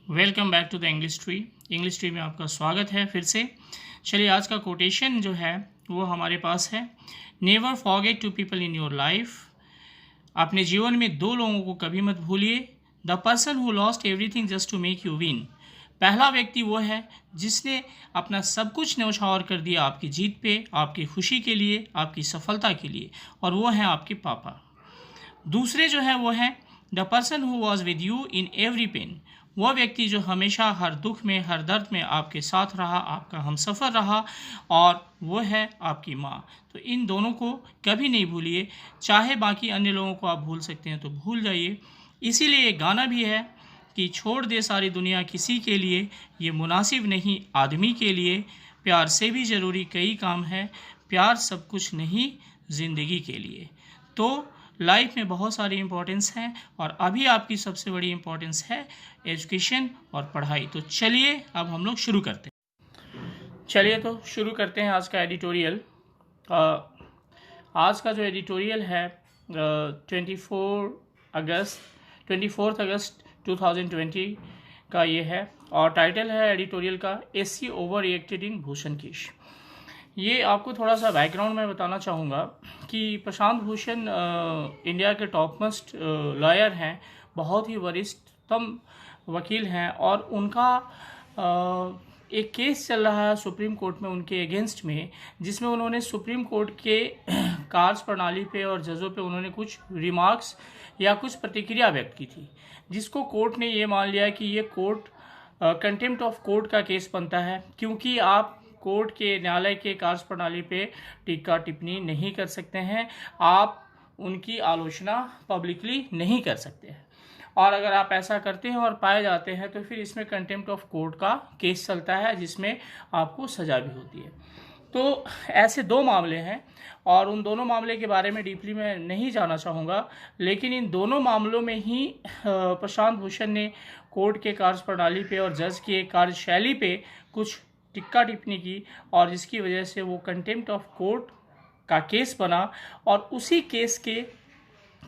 Welcome back to the English tree में आपका स्वागत है फिर से। चलिए आज का कोटेशन जो है वो हमारे पास है। Never forget two people in your life. अपने जीवन में दो लोगों को कभी मत भूलिए। The person who lost everything just to make you win. पहला व्यक्ति वो है जिसने अपना सब कुछ न्यौछावर कर दिया आपकी जीत पे, आपकी खुशी के लिए, आपकी सफलता के लिए, और वो हैं आपके पापा। दूसरे जो है वो हैं the person who was with you in every pain. वह व्यक्ति जो हमेशा हर दुख में, हर दर्द में आपके साथ रहा, आपका हमसफ़र रहा, और वो है आपकी माँ। तो इन दोनों को कभी नहीं भूलिए। चाहे बाकी अन्य लोगों को आप भूल सकते हैं तो भूल जाइए। इसीलिए एक गाना भी है कि छोड़ दे सारी दुनिया किसी के लिए, ये मुनासिब नहीं आदमी के लिए। प्यार से भी ज़रूरी कई काम है, प्यार सब कुछ नहीं ज़िंदगी के लिए। तो लाइफ में बहुत सारी इम्पोर्टेंस हैं और अभी आपकी सबसे बड़ी इम्पोर्टेंस है एजुकेशन और पढ़ाई। तो चलिए अब हम लोग शुरू करते हैं आज का एडिटोरियल। आज का जो एडिटोरियल है 24 अगस्त 2020 का ये है और टाइटल है एडिटोरियल का एसी ओवर रिएक्टेड इन भूषण केस। ये आपको थोड़ा सा बैकग्राउंड में बताना चाहूँगा कि प्रशांत भूषण इंडिया के टॉप मोस्ट लॉयर हैं, बहुत ही वरिष्ठतम वकील हैं, और उनका एक केस चल रहा है सुप्रीम कोर्ट में उनके अगेंस्ट में, जिसमें उन्होंने सुप्रीम कोर्ट के कार्य प्रणाली पे और जजों पे उन्होंने कुछ रिमार्क्स या कुछ प्रतिक्रिया व्यक्त की थी, जिसको कोर्ट ने ये मान लिया कि ये कोर्ट कंटेम्प्ट ऑफ कोर्ट का केस बनता है, क्योंकि आप कोर्ट के न्यायालय के कार्य प्रणाली पे टीका टिप्पणी नहीं कर सकते हैं, आप उनकी आलोचना पब्लिकली नहीं कर सकते हैं, और अगर आप ऐसा करते हैं और पाए जाते हैं तो फिर इसमें कंटेम्प्ट ऑफ कोर्ट का केस चलता है, जिसमें आपको सज़ा भी होती है। तो ऐसे दो मामले हैं और उन दोनों मामले के बारे में डीपली मैं नहीं जाना चाहूँगा, लेकिन इन दोनों मामलों में ही प्रशांत भूषण ने कोर्ट के कार्य प्रणाली पे और जज के कार्यशैली पे कुछ टिक्का टिप्पणी की, और जिसकी वजह से वो कंटेम्प्ट ऑफ कोर्ट का केस बना, और उसी केस की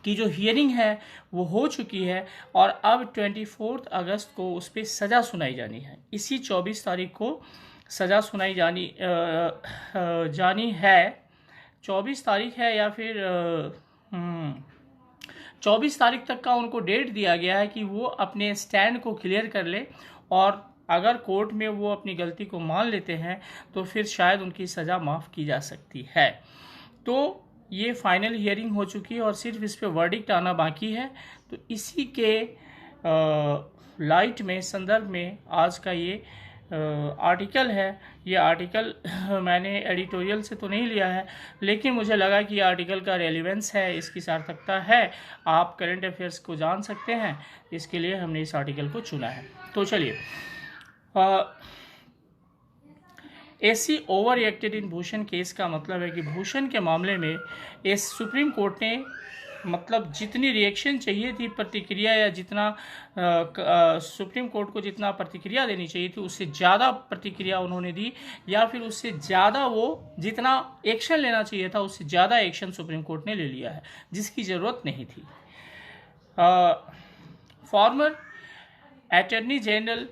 जो हियरिंग है वो हो चुकी है, और अब 24 अगस्त को उस पर सज़ा सुनाई जानी है। इसी 24 तारीख को सज़ा सुनाई जानी है। 24 तारीख है या फिर 24 तारीख तक का उनको डेट दिया गया है कि वो अपने स्टैंड को क्लियर कर ले, और अगर कोर्ट में वो अपनी गलती को मान लेते हैं तो फिर शायद उनकी सज़ा माफ़ की जा सकती है। तो ये फाइनल हियरिंग हो चुकी है और सिर्फ इस पे वर्डिक्ट आना बाकी है। तो इसी के लाइट में, संदर्भ में आज का ये आर्टिकल है। ये आर्टिकल मैंने एडिटोरियल से तो नहीं लिया है, लेकिन मुझे लगा कि ये आर्टिकल का रेलिवेंस है, इसकी सार्थकता है, आप करंट अफेयर्स को जान सकते हैं, इसके लिए हमने इस आर्टिकल को चुना है। तो चलिए, एसी ओवर रिएक्टेड इन भूषण केस का मतलब है कि भूषण के मामले में इस सुप्रीम कोर्ट ने मतलब जितनी रिएक्शन चाहिए थी, प्रतिक्रिया, या जितना सुप्रीम कोर्ट को जितना प्रतिक्रिया देनी चाहिए थी उससे ज़्यादा प्रतिक्रिया उन्होंने दी, या फिर उससे ज़्यादा वो जितना एक्शन लेना चाहिए था उससे ज़्यादा एक्शन सुप्रीम कोर्ट ने ले लिया है, जिसकी ज़रूरत नहीं थी। Former attorney general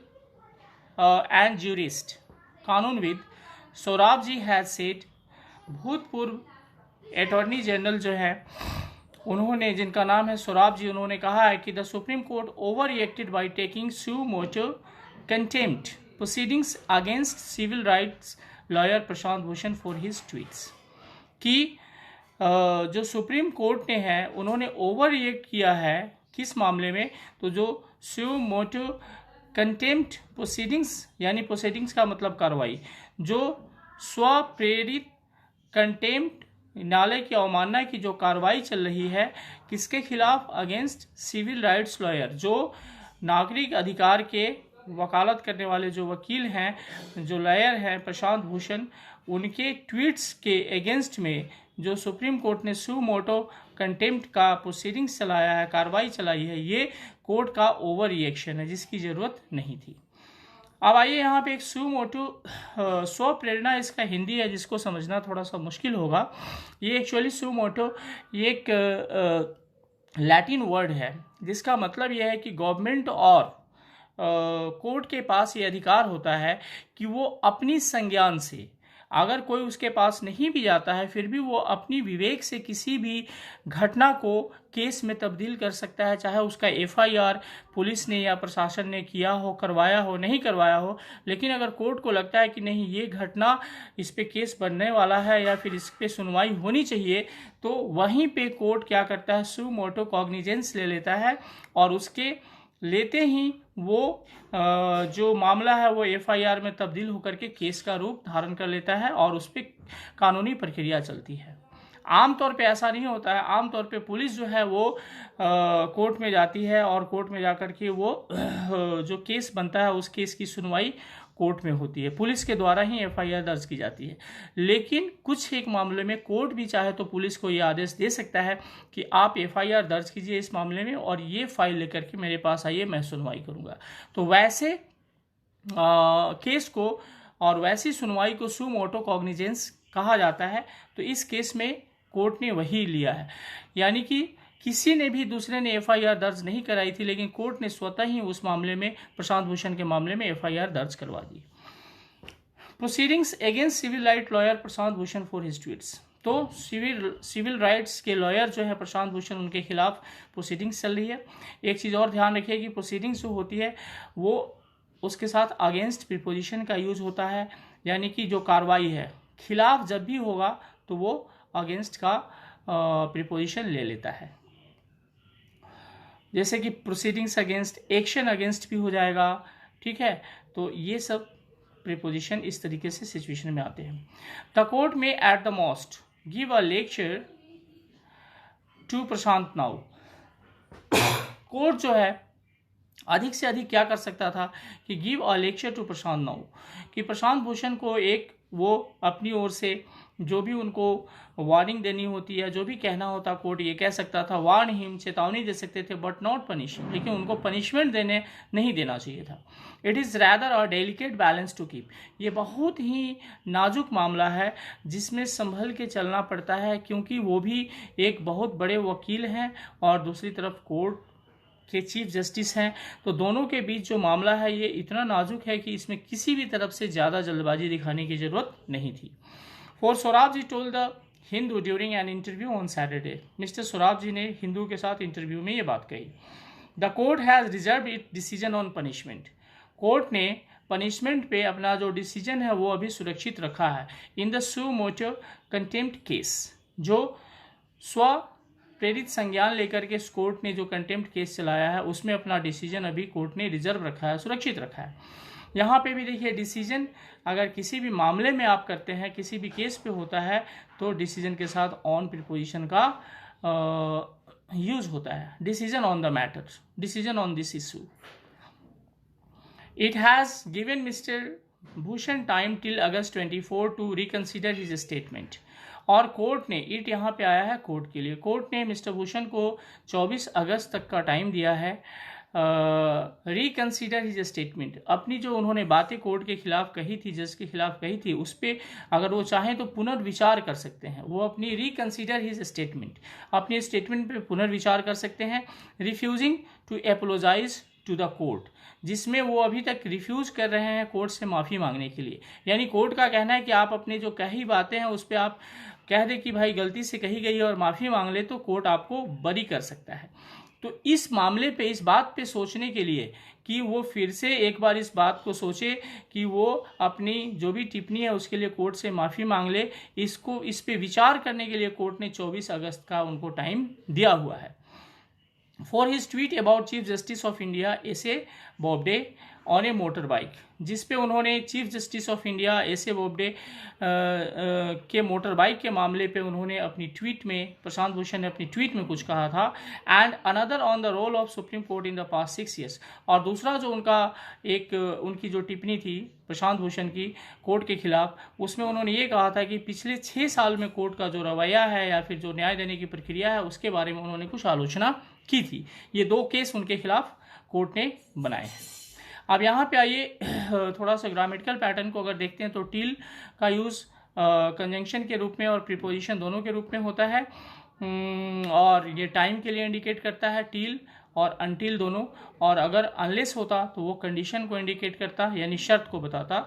and jurist कानूनविद सोराब जी हैज सेड, भूतपूर्व अटॉर्नी जनरल जो है उन्होंने, जिनका नाम है सोराब जी, उन्होंने कहा है कि the supreme court over reacted by taking suo motu contempt proceedings against civil rights lawyer Prashant Bhushan for his tweets. कि जो सुप्रीम कोर्ट ने है उन्होंने ओवर रिएक्ट किया है किस मामले में, तो जो सू मोटो कंटेम्प्ट प्रोसीडिंग्स, यानी प्रोसीडिंग्स का मतलब कार्रवाई, जो स्वप्रेरित कंटेम्प्ट न्यायालय की अवमानना की जो कार्रवाई चल रही है, किसके खिलाफ, अगेंस्ट सिविल राइट्स लॉयर, जो नागरिक अधिकार के वकालत करने वाले जो वकील हैं, जो लॉयर हैं प्रशांत भूषण, उनके ट्वीट्स के अगेंस्ट में जो सुप्रीम कोर्ट ने सू मोटो कंटेम्प्ट का प्रोसीडिंग्स चलाया है, कार्रवाई चलाई है, ये कोर्ट का ओवर रिएक्शन है, जिसकी ज़रूरत नहीं थी। अब आइए यहाँ पे एक सू मोटो, स्व प्रेरणा इसका हिंदी है, जिसको समझना थोड़ा सा मुश्किल होगा। ये एक्चुअली सू मोटो ये एक लैटिन वर्ड है, जिसका मतलब यह है कि गवर्नमेंट और कोर्ट के पास ये अधिकार होता है कि वो अपनी संज्ञान से, अगर कोई उसके पास नहीं भी जाता है फिर भी वो अपनी विवेक से किसी भी घटना को केस में तब्दील कर सकता है, चाहे उसका एफआईआर पुलिस ने या प्रशासन ने किया हो, करवाया हो, नहीं करवाया हो। लेकिन अगर कोर्ट को लगता है कि नहीं ये घटना, इस पे केस बनने वाला है या फिर इस पे सुनवाई होनी चाहिए, तो वहीं पे कोर्ट क्या करता है, सू मोटो कॉग्निजेंस ले लेता है और उसके लेते ही वो जो मामला है वो एफआईआर में तब्दील होकर के केस का रूप धारण कर लेता है और उस पर कानूनी प्रक्रिया चलती है। आमतौर पे ऐसा नहीं होता है। आमतौर पे पुलिस जो है वो कोर्ट में जाती है और कोर्ट में जाकर के वो जो केस बनता है उस केस की सुनवाई कोर्ट में होती है, पुलिस के द्वारा ही एफआईआर दर्ज की जाती है। लेकिन कुछ एक मामले में कोर्ट भी चाहे तो पुलिस को ये आदेश दे सकता है कि आप एफआईआर दर्ज कीजिए इस मामले में और ये फाइल लेकर के मेरे पास आइए, मैं सुनवाई करूँगा। तो वैसे केस को और वैसी सुनवाई को सू मोटो कॉग्निजेंस कहा जाता है। तो इस केस में कोर्ट ने वही लिया है, यानी कि किसी ने भी दूसरे ने एफआईआर दर्ज नहीं कराई थी, लेकिन कोर्ट ने स्वतः ही उस मामले में, प्रशांत भूषण के मामले में एफआईआर दर्ज करवा दी। Proceedings against civil right lawyer Prashant Bhushan for his tweets. तो सिविल राइट्स के लॉयर जो है प्रशांत भूषण, उनके खिलाफ प्रोसीडिंग्स चल रही है। एक चीज़ और ध्यान रखिए कि प्रोसीडिंग्स जो होती है वो उसके साथ अगेंस्ट प्रीपोजिशन का यूज होता है, यानी कि जो कार्रवाई है खिलाफ जब भी होगा तो वो अगेंस्ट का प्रीपोजिशन ले लेता है। जैसे कि प्रोसीडिंग्स अगेंस्ट, एक्शन अगेंस्ट भी हो जाएगा, ठीक है। तो ये सब प्रीपोजिशन इस तरीके से सिचुएशन में आते हैं। द कोर्ट में at the most give a lecture to Prashant now. Court जो है अधिक से अधिक क्या कर सकता था कि give a lecture to Prashant now, कि प्रशांत भूषण को एक वो अपनी ओर से जो भी उनको वार्निंग देनी होती है, जो भी कहना होता, कोर्ट ये कह सकता था, वार्न हिम, चेतावनी दे सकते थे, बट नॉट पनिश हिम, लेकिन उनको पनिशमेंट नहीं देना चाहिए था। It is rather a delicate balance to keep. ये बहुत ही नाजुक मामला है जिसमें संभल के चलना पड़ता है, क्योंकि वो भी एक बहुत बड़े वकील हैं और दूसरी तरफ कोर्ट के चीफ जस्टिस हैं। तो दोनों के बीच जो मामला है ये इतना नाजुक है कि इसमें किसी भी तरफ से ज़्यादा जल्दबाजी दिखाने की जरूरत नहीं थी। For Sorabjee told the Hindu during an interview on Saturday. Mister Sorabjee ने हिंदू के साथ इंटरव्यू में ये बात कही। The court has reserve it decision on punishment. Court ने पनिशमेंट पे अपना जो डिसीजन है वो अभी सुरक्षित रखा है। In the suo motu contempt case, जो स्व प्रेरित संज्ञान लेकर के कोर्ट ने जो कंटेम्प्ट केस चलाया है उसमें अपना डिसीजन अभी कोर्ट ने रिजर्व रखा है, सुरक्षित रखा है। यहाँ पे भी देखिए, डिसीजन अगर किसी भी मामले में आप करते हैं, किसी भी केस पे होता है, तो डिसीजन के साथ ऑन प्रीपोजिशन का यूज होता है। Decision on the matter, decision on this issue. It has given mister Bhushan time till August 24 to reconsider his statement. और कोर्ट ने, इट यहाँ पे आया है कोर्ट के लिए, कोर्ट ने मिस्टर भूषण को 24 अगस्त तक का टाइम दिया है रिकन्सिडर हिज स्टेटमेंट। अपनी जो उन्होंने बातें कोर्ट के खिलाफ कही थी, जज के खिलाफ कही थी, उस पर अगर वो चाहें तो पुनर्विचार कर सकते हैं। वो अपनी रिकन्सिडर हिज स्टेटमेंट, अपनी स्टेटमेंट पे पुनर्विचार कर सकते हैं। Refusing to apologise to the court, जिसमें वो अभी तक रिफ्यूज कर रहे हैं कोर्ट से माफ़ी मांगने के लिए। यानी कोर्ट का कहना है कि आप अपनी जो कही बातें हैं उस पर आप कह दे कि भाई गलती से कही गई है और माफ़ी मांग ले, तो कोर्ट आपको बरी कर सकता है। तो इस मामले पे, इस बात पे सोचने के लिए कि वो फिर से एक बार इस बात को सोचे कि वो अपनी जो भी टिप्पणी है उसके लिए कोर्ट से माफ़ी मांग ले, इस पे विचार करने के लिए कोर्ट ने 24 अगस्त का उनको टाइम दिया हुआ है। For his tweet about chief justice of India एस.ए. Bobde on A motor bike, जिसपे उन्होंने chief justice of India एस.ए. Bobde के मोटर बाइक के मामले पे उन्होंने अपनी ट्वीट में, प्रशांत भूषण ने अपनी ट्वीट में कुछ कहा था। And another on the role of supreme court in the past 6 years। और दूसरा जो उनकी जो टिप्पणी थी प्रशांत भूषण की कोर्ट के खिलाफ, उसमें उन्होंने ये कहा था कि पिछले 6 साल में कोर्ट का जो रवैया है या फिर जो न्याय देने की प्रक्रिया है उसके बारे में उन्होंने कुछ आलोचना की थी। ये 2 केस उनके खिलाफ कोर्ट ने बनाए हैं। अब यहाँ पे आइए, थोड़ा सा ग्रामेटिकल पैटर्न को अगर देखते हैं तो टिल का यूज़ कंजंक्शन के रूप में और प्रीपोजिशन दोनों के रूप में होता है, और ये टाइम के लिए इंडिकेट करता है टिल, और until दोनों, और अगर unless होता तो वो कंडीशन को इंडिकेट करता, यानी शर्त को बताता।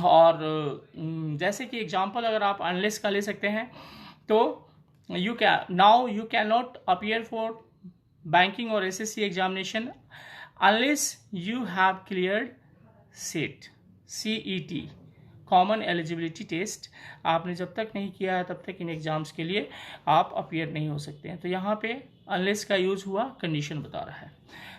और जैसे कि एग्जांपल अगर आप unless का ले सकते हैं तो you can not appear for banking और SSC examination unless you have cleared CET common eligibility test. आपने जब तक नहीं किया है तब तक इन एग्ज़ाम्स के लिए आप अपीयर नहीं हो सकते हैं। तो यहाँ पे अनलेस का यूज़ हुआ, कंडीशन बता रहा है।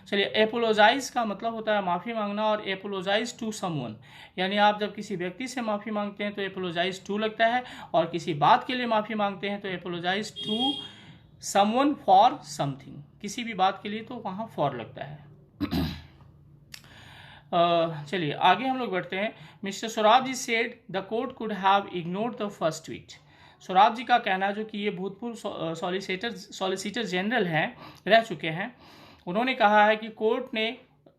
चलिए, एपोलोजाइज का मतलब होता है माफ़ी मांगना, और एपोलोजाइज टू समवन, यानी आप जब किसी व्यक्ति से माफ़ी मांगते हैं तो एपोलोजाइज टू लगता है, और किसी बात के लिए माफ़ी मांगते हैं तो apologise to someone for something, किसी भी बात के लिए तो वहाँ फॉर लगता है। चलिए आगे हम लोग बढ़ते हैं। Mister Sorabjee said the court could have ignored the first tweet. Sorabjee का कहना, जो कि ये भूतपूर्व सॉलिसिटर जनरल हैं, रह चुके हैं, उन्होंने कहा है कि कोर्ट ने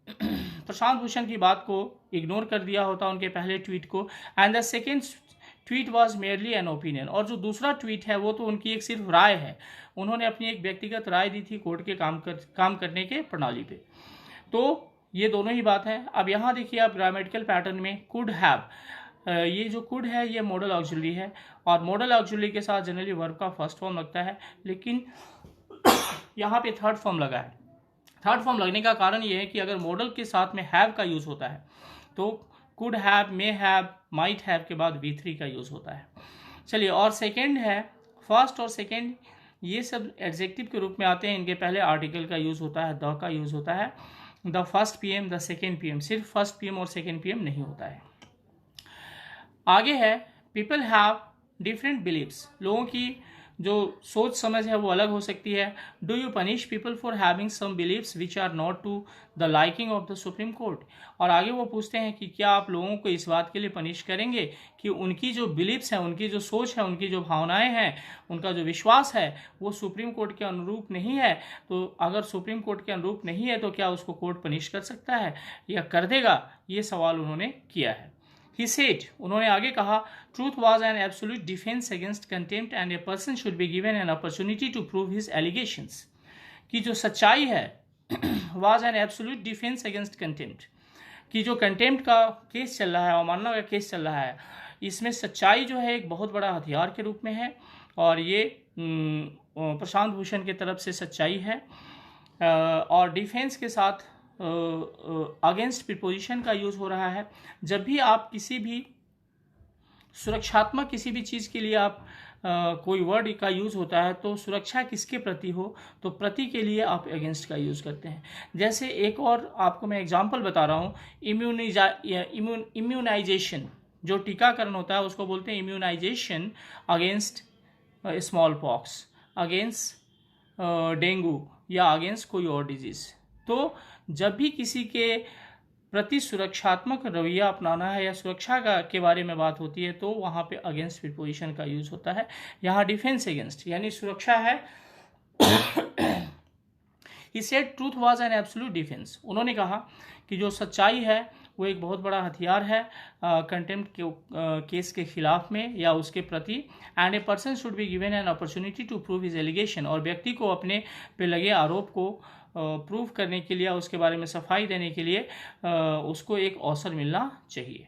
प्रशांत भूषण की बात को इग्नोर कर दिया होता, उनके पहले ट्वीट को, and the second tweet was merely an opinion, और जो दूसरा ट्वीट है वो तो उनकी एक सिर्फ राय है, उन्होंने अपनी एक व्यक्तिगत राय दी थी कोर्ट के काम करने के प्रणाली पे। तो ये दोनों ही बात है। अब यहाँ देखिए आप ग्रामेटिकल पैटर्न में कुड हैव, ये जो कुड है ये मॉडल ऑक्सिलरी है, और मॉडल ऑक्सिलरी के साथ जनरली वर्ब का फर्स्ट फॉर्म लगता है, लेकिन यहाँ पे थर्ड फॉर्म लगा है। थर्ड फॉर्म लगने का कारण ये है कि अगर मॉडल के साथ में हैव का यूज़ होता है तो could have, may have, might have के बाद V3 का यूज़ होता है। चलिए, और सेकेंड है, फर्स्ट और सेकेंड ये सब एडजेक्टिव के रूप में आते हैं, इनके पहले आर्टिकल का यूज़ होता है, द का यूज़ होता है, the first PM, the second PM, सिर्फ फर्स्ट PM और सेकेंड PM नहीं होता है। आगे है, पीपल हैव डिफरेंट बिलीव्स, लोगों की जो सोच समझ है वो अलग हो सकती है। Do you punish people for having some beliefs which are not to the liking of the supreme Court. और आगे वो पूछते हैं कि क्या आप लोगों को इस बात के लिए पनिश करेंगे कि उनकी जो बिलीव्स हैं, उनकी जो सोच है, उनकी जो भावनाएं हैं, उनका जो विश्वास है वो सुप्रीम कोर्ट के अनुरूप नहीं है। तो अगर सुप्रीम कोर्ट के अनुरूप नहीं है तो क्या उसको कोर्ट पनिश कर सकता है या कर देगा, ये सवाल उन्होंने किया है। He said, उन्होंने आगे कहा, truth was an absolute defense against contempt and a person should be given an opportunity to prove his allegations। कि जो सच्चाई है was an absolute defense against contempt, कि जो कंटेम्प्ट का केस चल रहा है, अवमानना का केस चल रहा है, इसमें सच्चाई जो है एक बहुत बड़ा हथियार के रूप में है, और ये प्रशांत भूषण की तरफ से सच्चाई है। और डिफेंस के साथ अगेंस्ट प्रीपोजिशन का यूज़ हो रहा है। जब भी आप किसी भी सुरक्षात्मक किसी भी चीज़ के लिए आप कोई वर्ड का यूज़ होता है तो सुरक्षा किसके प्रति हो तो प्रति के लिए आप अगेंस्ट का यूज़ करते हैं। जैसे एक और आपको मैं एग्जांपल बता रहा हूँ, इम्यूनाइजेशन, जो टीकाकरण होता है उसको बोलते हैं immunisation against small pox, against dengue या अगेंस्ट कोई और डिजीज़। तो जब भी किसी के प्रति सुरक्षात्मक रवैया अपनाना है या सुरक्षा का के बारे में बात होती है तो वहाँ पे अगेंस्ट प्रीपोजिशन का यूज़ होता है। यहाँ डिफेंस अगेंस्ट यानी सुरक्षा है। He said truth was an absolute defense। उन्होंने कहा कि जो सच्चाई है वो एक बहुत बड़ा हथियार है कंटेम्प्ट के केस के खिलाफ में या उसके प्रति। And a person should be given an opportunity to prove his allegation, और व्यक्ति को अपने पे लगे आरोप को प्रूव करने के लिए, उसके बारे में सफाई देने के लिए उसको एक अवसर मिलना चाहिए।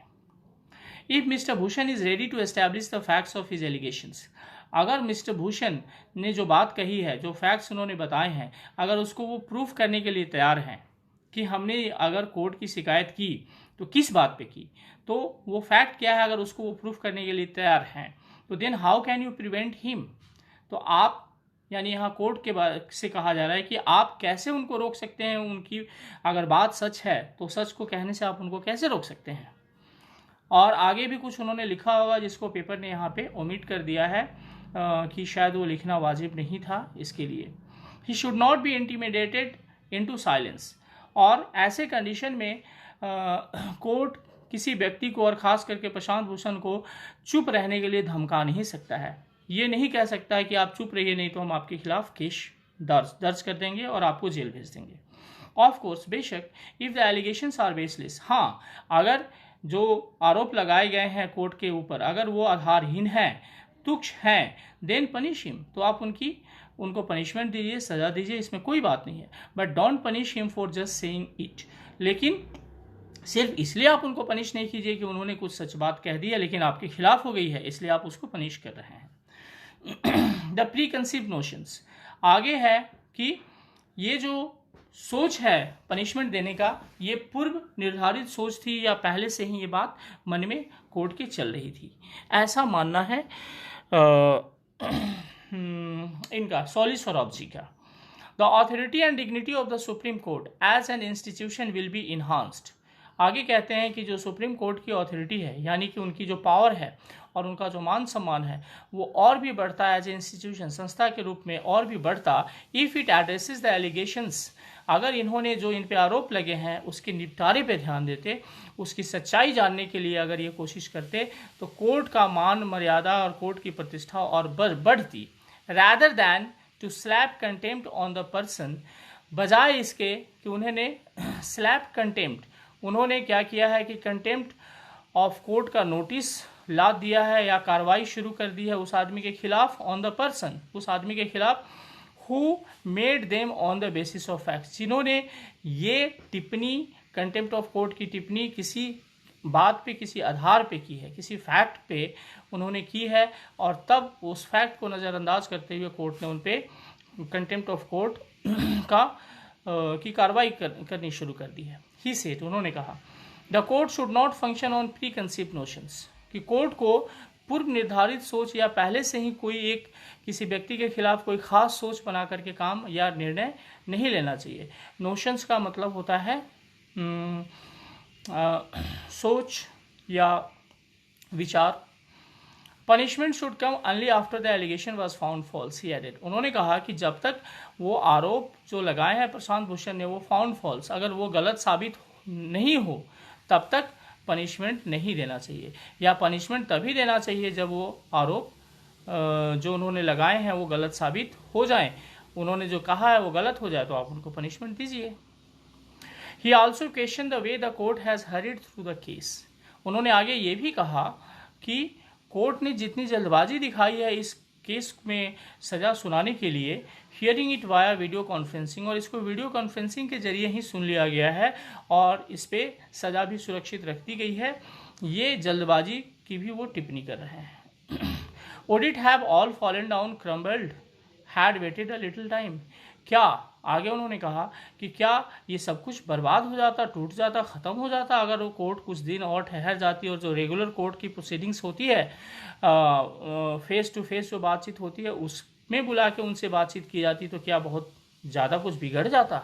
If mister Bhushan is ready to establish the facts of his allegations, अगर मिस्टर भूषण ने जो बात कही है, जो फैक्ट्स उन्होंने बताए हैं, अगर उसको वो प्रूफ करने के लिए तैयार हैं कि हमने अगर कोर्ट की शिकायत की तो किस बात पे की, तो वो फैक्ट क्या है, अगर उसको वो प्रूफ करने के लिए तैयार हैं तो then how can you prevent him. तो आप, यानी यहाँ कोर्ट के से कहा जा रहा है कि आप कैसे उनको रोक सकते हैं, उनकी अगर बात सच है तो सच को कहने से आप उनको कैसे रोक सकते हैं। और आगे भी कुछ उन्होंने लिखा होगा जिसको पेपर ने यहाँ पे ओमिट कर दिया है कि शायद वो लिखना वाजिब नहीं था इसके लिए। He should not be intimidated into silence, और ऐसे कंडीशन में कोर्ट किसी व्यक्ति को और ख़ास करके प्रशांत भूषण को चुप रहने के लिए धमका नहीं सकता है। ये नहीं कह सकता है कि आप चुप रहिए नहीं तो हम आपके खिलाफ केस दर्ज कर देंगे और आपको जेल भेज देंगे। ऑफ कोर्स, बेशक, if the allegations are baseless, हाँ, अगर जो आरोप लगाए गए हैं कोर्ट के ऊपर अगर वो आधारहीन हैं, तुच्छ हैं, देन पनिश हिम, तो आप उनकी उनको पनिशमेंट दीजिए, सज़ा दीजिए, इसमें कोई बात नहीं है, but don't punish him for just saying it. लेकिन सिर्फ इसलिए आप उनको पनिश नहीं कीजिए कि उन्होंने कुछ सच बात कह दी है लेकिन आपके खिलाफ हो गई है, इसलिए आप उसको पनिश कर रहे हैं। द प्री कंसीव्ड नोशंस, आगे है कि ये जो सोच है पनिशमेंट देने का, ये पूर्व निर्धारित सोच थी या पहले से ही ये बात मन में कोर्ट के चल रही थी, ऐसा मानना है इनका सोलिस सोराबजी का। The authority and dignity of the supreme Court as an institution will be enhanced. आगे कहते हैं कि जो सुप्रीम कोर्ट की ऑथोरिटी है, यानी कि उनकी जो पावर है और उनका जो मान सम्मान है, वो और भी बढ़ता है एज ए इंस्टीट्यूशन, संस्था के रूप में और भी बढ़ता, if it addresses the allegations, अगर इन्होंने जो इन पे आरोप लगे हैं उसके निपटारे पे ध्यान देते, उसकी सच्चाई जानने के लिए अगर ये कोशिश करते, तो कोर्ट का मान मर्यादा और कोर्ट की प्रतिष्ठा और बढ़ती, rather than to slap contempt on the person, बजाय इसके कि उन्होंने slap contempt, उन्होंने क्या किया है कि कंटेम्प्ट ऑफ कोर्ट का नोटिस लाद दिया है या कार्रवाई शुरू कर दी है उस आदमी के खिलाफ, ऑन द पर्सन, उस आदमी के खिलाफ, who made them on the basis of facts, जिन्होंने ये टिप्पणी, कंटेम्प्ट ऑफ कोर्ट की टिप्पणी किसी बात पे, किसी आधार पे की है, किसी फैक्ट पे उन्होंने की है, और तब उस फैक्ट को नज़रअंदाज करते हुए कोर्ट ने उन पे कंटेम्प्ट ऑफ कोर्ट की कार्रवाई करनी शुरू कर दी है। ही सेड, उन्होंने कहा, the court should not function on pre conceived notions, कि कोर्ट को पूर्व निर्धारित सोच या पहले से ही कोई एक किसी व्यक्ति के खिलाफ कोई खास सोच बना करके काम या निर्णय नहीं लेना चाहिए। नोशंस का मतलब होता है सोच या विचार। Punishment should come only after the allegation was found false, he added, उन्होंने कहा कि जब तक वो आरोप जो लगाए हैं प्रशांत भूषण ने वो फाउंड फॉल्स, अगर वो गलत साबित नहीं हो, तब तक पनिशमेंट नहीं देना चाहिए, या पनिशमेंट तभी देना चाहिए जब वो आरोप जो उन्होंने लगाए हैं वो गलत साबित हो जाएं, उन्होंने जो कहा है वो गलत हो जाए, तो आप उनको पनिशमेंट दीजिए। ही also question the way the court has hurried through the case, उन्होंने आगे ये भी कहा कि कोर्ट ने जितनी जल्दबाजी दिखाई है इस केस में सज़ा सुनाने के लिए, hearing it via video conferencing, और इसको वीडियो कॉन्फ्रेंसिंग के जरिए ही सुन लिया गया है और इस पर सज़ा भी सुरक्षित रख दी गई है, ये जल्दबाजी की भी वो टिप्पणी कर रहे हैं। Would it have all fallen down crumbled had weighted a little time, क्या, आगे उन्होंने कहा कि क्या ये सब कुछ बर्बाद हो जाता, टूट जाता, ख़त्म हो जाता अगर वो कोर्ट कुछ दिन और ठहर जाती, और जो रेगुलर कोर्ट की प्रोसीडिंग्स होती है, फेस टू फेस जो बातचीत होती है, उसमें बुला के उनसे बातचीत की जाती, तो क्या बहुत ज़्यादा कुछ बिगड़ जाता।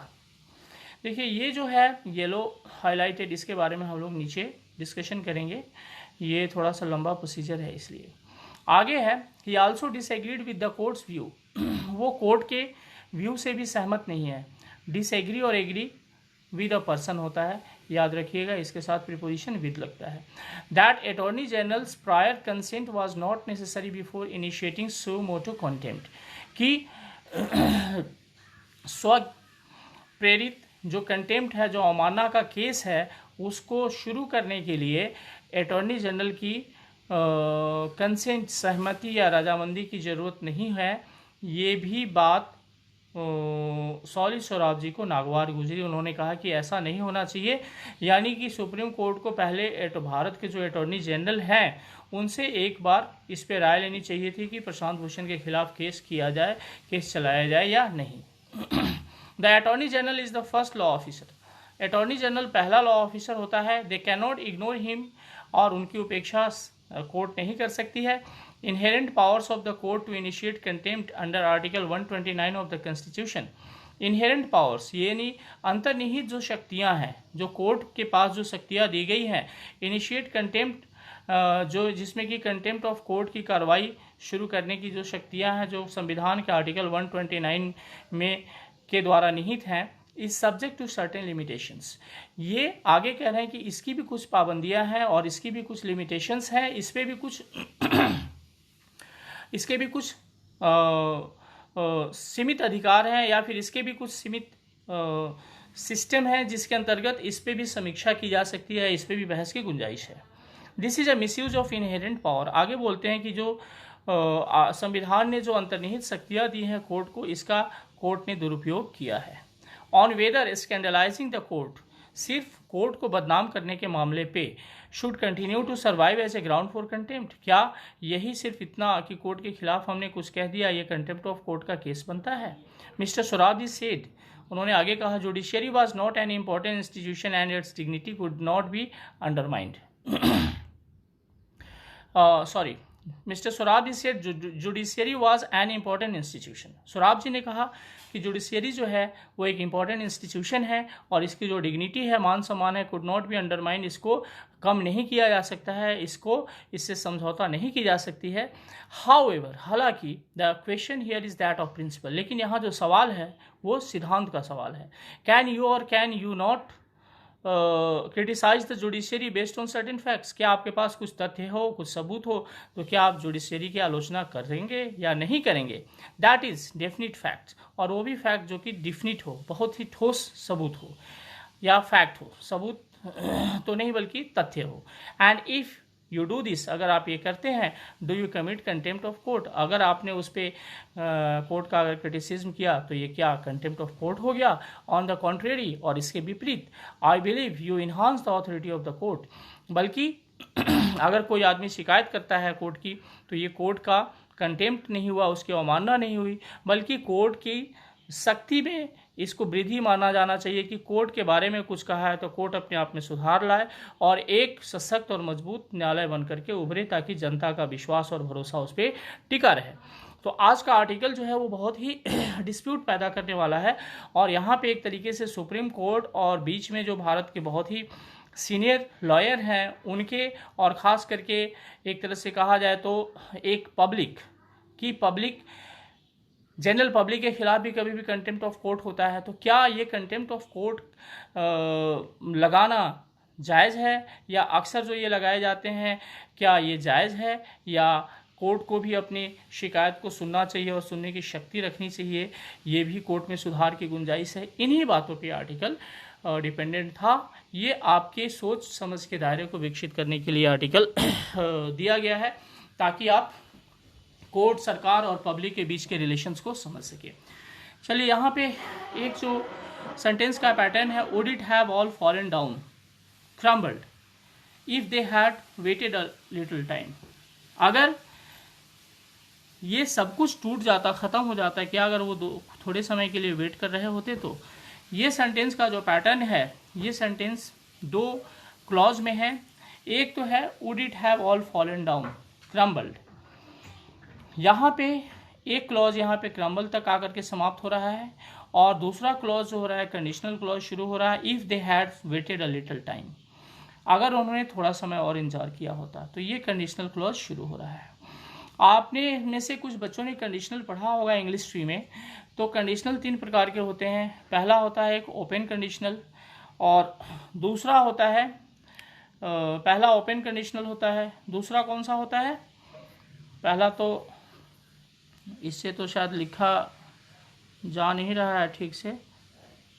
देखिए ये जो है येलो हाईलाइटेड, इसके बारे में हम लोग नीचे डिस्कशन करेंगे, ये थोड़ा सा लंबा प्रोसीजर है इसलिए। आगे है, ही also disagreed with the courts view, वो कोर्ट के व्यू से भी सहमत नहीं है। डिसएग्री और एग्री विद अ पर्सन होता है, याद रखिएगा, इसके साथ प्रीपोजिशन विद लगता है। That attorney general's prior consent was not necessary before initiating suo motu contempt, कि स्व प्रेरित जो कंटेम्प्ट है, जो अवमानना का केस है, उसको शुरू करने के लिए अटॉर्नी जनरल की कंसेंट, सहमति या रजामंदी की ज़रूरत नहीं है। ये भी बात सोलिस सोराबजी को नागवार गुजरी, उन्होंने कहा कि ऐसा नहीं होना चाहिए, यानी कि सुप्रीम कोर्ट को पहले भारत के जो अटॉर्नी जनरल हैं उनसे एक बार इस पे राय लेनी चाहिए थी कि प्रशांत भूषण के खिलाफ केस किया जाए, केस चलाया जाए या नहीं। The attorney general is the first law officer, attorney general पहला लॉ ऑफिसर होता है। They can not ignore him, और उनकी उपेक्षा कोर्ट नहीं कर सकती है। Inherent powers of the court to initiate contempt under Article 129 of the Constitution, inherent powers यानी अंतर्निहित जो शक्तियां हैं, जो कोर्ट के पास जो शक्तियां दी गई हैं, इनिशिएट कंटेम्प्ट, जो जिसमें कि कंटेम्प्ट ऑफ कोर्ट की कार्रवाई शुरू करने की जो शक्तियां हैं, जो संविधान के आर्टिकल 129 में के द्वारा निहित हैं, is subject to certain limitations. ये आगे कह रहे हैं कि इसकी भी कुछ पाबंदियां हैं और इसकी भी कुछ लिमिटेशंस हैं, इस पर भी कुछ इसके भी कुछ सीमित अधिकार हैं, या फिर इसके भी कुछ सीमित सिस्टम है जिसके अंतर्गत इस पे भी समीक्षा की जा सकती है, इस पे भी बहस की गुंजाइश है। This is a misuse of inherent power. आगे बोलते हैं कि जो संविधान ने जो अंतर्निहित शक्तियाँ दी हैं कोर्ट को, इसका कोर्ट ने दुरुपयोग किया है। On whether scandalising the court, सिर्फ कोर्ट को बदनाम करने के मामले पे should continue to survive as a ground for contempt, क्या यही सिर्फ इतना कि कोर्ट के खिलाफ हमने कुछ कह दिया ये कंटेम्प्ट ऑफ कोर्ट का केस बनता है? मिस्टर सोराबजी सेड, उन्होंने आगे कहा, judiciary was not an important institution and its dignity could not be undermined. Sorry, mister Sorabjee said judiciary was an important institution. Sorabjee ने कहा कि जुडिशियरी जो है वो एक इम्पॉर्टेंट इंस्टीट्यूशन है और इसकी जो डिग्निटी है, मान सम्मान है, कुड नॉट बी अंडरमाइंड, इसको कम नहीं किया जा सकता है, इससे समझौता नहीं की जा सकती है। हाउएवर, हालांकि the question here is that of principle, लेकिन यहाँ जो सवाल है वो सिद्धांत का सवाल है। कैन यू और can you not criticise the judiciary based on certain facts, क्या आपके पास कुछ तथ्य हो, कुछ सबूत हो, तो क्या आप जुडिशियरी की आलोचना करेंगे या नहीं करेंगे? दैट इज डेफिनिट फैक्ट्स, और वो भी फैक्ट जो कि डिफिनिट हो, बहुत ही ठोस सबूत हो या फैक्ट हो, सबूत तो नहीं बल्कि तथ्य हो। And if you do this, अगर आप ये करते हैं, do you commit contempt of court, अगर आपने उस पर कोर्ट का अगर क्रिटिसिज्म किया तो ये क्या कंटेम्प्ट ऑफ कोर्ट हो गया? ऑन द कॉन्ट्रेरी, और इसके विपरीत, I believe you enhance the authority of the court, बल्कि अगर कोई आदमी शिकायत करता है कोर्ट की तो ये कोर्ट का कंटेम्प्ट नहीं हुआ, उसकी अवमानना नहीं हुई, बल्कि कोर्ट की शक्ति में इसको वृद्धि माना जाना चाहिए कि कोर्ट के बारे में कुछ कहा है तो कोर्ट अपने आप में सुधार लाए और एक सशक्त और मजबूत न्यायालय बन करके उभरे, ताकि जनता का विश्वास और भरोसा उस पर टिका रहे। तो आज का आर्टिकल जो है वो बहुत ही डिस्प्यूट पैदा करने वाला है, और यहाँ पे एक तरीके से सुप्रीम कोर्ट और बीच में जो भारत के बहुत ही सीनियर लॉयर हैं उनके, और ख़ास करके एक तरह से कहा जाए तो एक पब्लिक जनरल पब्लिक के खिलाफ भी कभी भी कंटेम्प्ट ऑफ कोर्ट होता है, तो क्या ये कंटेम्प्ट ऑफ कोर्ट लगाना जायज़ है, या अक्सर जो ये लगाए जाते हैं क्या ये जायज़ है, या कोर्ट को भी अपनी शिकायत को सुनना चाहिए और सुनने की शक्ति रखनी चाहिए, ये भी कोर्ट में सुधार की गुंजाइश है। इन्हीं बातों पे आर्टिकल डिपेंडेंट था। ये आपके सोच समझ के दायरे को विकसित करने के लिए आर्टिकल दिया गया है, ताकि आप कोर्ट, सरकार और पब्लिक के बीच के रिलेशंस को समझ सके। चलिए यहाँ पे एक जो सेंटेंस का पैटर्न है, would it have all fallen down crumbled if they had weighted a little time, अगर ये सब कुछ टूट जाता, ख़त्म हो जाता है, क्या अगर वो थोड़े समय के लिए वेट कर रहे होते? तो ये सेंटेंस का जो पैटर्न है, ये सेंटेंस दो क्लॉज में है। एक तो है would it have all fallen down crumbled, यहाँ पे एक क्लॉज यहाँ पे क्रम्बल तक आकर के समाप्त हो रहा है, और दूसरा क्लॉज जो हो रहा है कंडीशनल क्लॉज शुरू हो रहा है if they had weighted a little time, अगर उन्होंने थोड़ा समय और इंतजार किया होता, तो ये कंडीशनल क्लॉज शुरू हो रहा है। आपने में से कुछ बच्चों ने कंडीशनल पढ़ा होगा इंग्लिश ट्री में, तो कंडीशनल 3 प्रकार के होते हैं। पहला होता है एक ओपन कंडीशनल, और दूसरा होता है पहला ओपन कंडीशनल होता है, दूसरा कौन सा होता है? पहला तो इससे तो शायद लिखा जा नहीं रहा है ठीक से,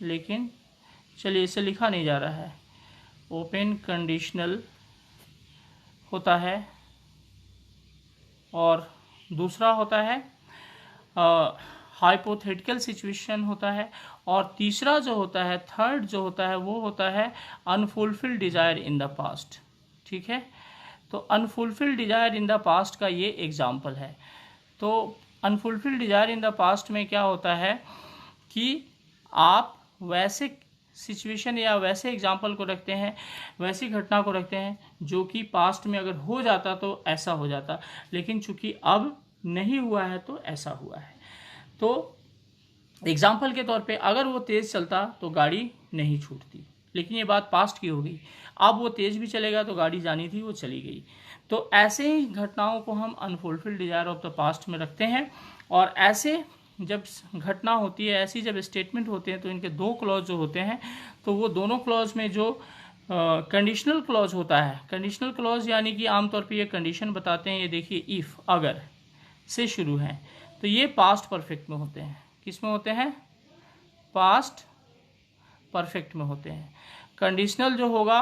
लेकिन चलिए इसे लिखा नहीं जा रहा है। ओपन कंडीशनल होता है, और दूसरा होता है हाइपोथेटिकल सिचुएशन होता है, और तीसरा जो होता है, थर्ड जो होता है, वो होता है unfulfilled desire in the past. ठीक है, तो unfulfilled desire in the past का ये एग्जाम्पल है। तो unfulfilled desire in the past में क्या होता है कि आप वैसे सिचुएशन या वैसे एग्जाम्पल को रखते हैं, वैसी घटना को रखते हैं जो कि पास्ट में अगर हो जाता तो ऐसा हो जाता, लेकिन चूंकि अब नहीं हुआ है तो ऐसा हुआ है। तो एग्जाम्पल के तौर पे अगर वो तेज़ चलता तो गाड़ी नहीं छूटती, लेकिन ये बात पास्ट की हो गई। अब वो तेज़ भी चलेगा तो गाड़ी जानी थी, वो चली गई। तो ऐसे ही घटनाओं को हम unfulfilled desire of the past में रखते हैं, और ऐसे जब घटना होती है, ऐसी जब स्टेटमेंट होते हैं, तो इनके 2 क्लॉज जो होते हैं, तो वो दोनों क्लॉज में जो कंडीशनल क्लॉज होता है, कंडीशनल क्लॉज यानी कि आमतौर पे ये कंडीशन बताते हैं, ये देखिए इफ़, अगर से शुरू हैं, तो ये पास्ट परफेक्ट में होते हैं। किस में होते हैं? पास्ट परफेक्ट में होते हैं। कंडीशनल जो होगा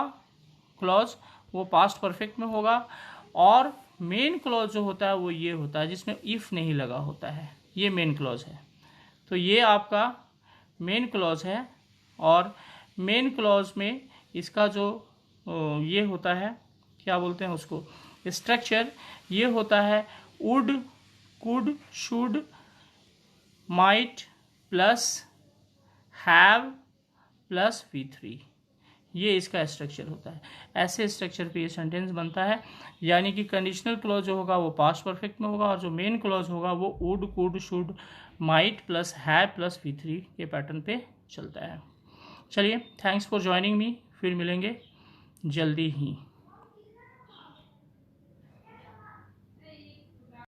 क्लॉज वो पास्ट परफेक्ट में होगा, और मेन क्लॉज जो होता है वो ये होता है जिसमें इफ़ नहीं लगा होता है, ये मेन क्लॉज है। तो ये आपका मेन क्लॉज है, और मेन क्लॉज में इसका जो ये होता है, क्या बोलते हैं उसको, स्ट्रक्चर, ये होता है would, could, should, might plus have plus V3, ये इसका स्ट्रक्चर होता है। ऐसे स्ट्रक्चर पे ये सेंटेंस बनता है, यानी कि कंडीशनल क्लॉज जो होगा वो पास्ट परफेक्ट में होगा, और जो मेन क्लॉज होगा वो would, could, should, might plus have plus V3 के पैटर्न पे चलता है। चलिए, थैंक्स फॉर ज्वाइनिंग मी, फिर मिलेंगे जल्दी ही।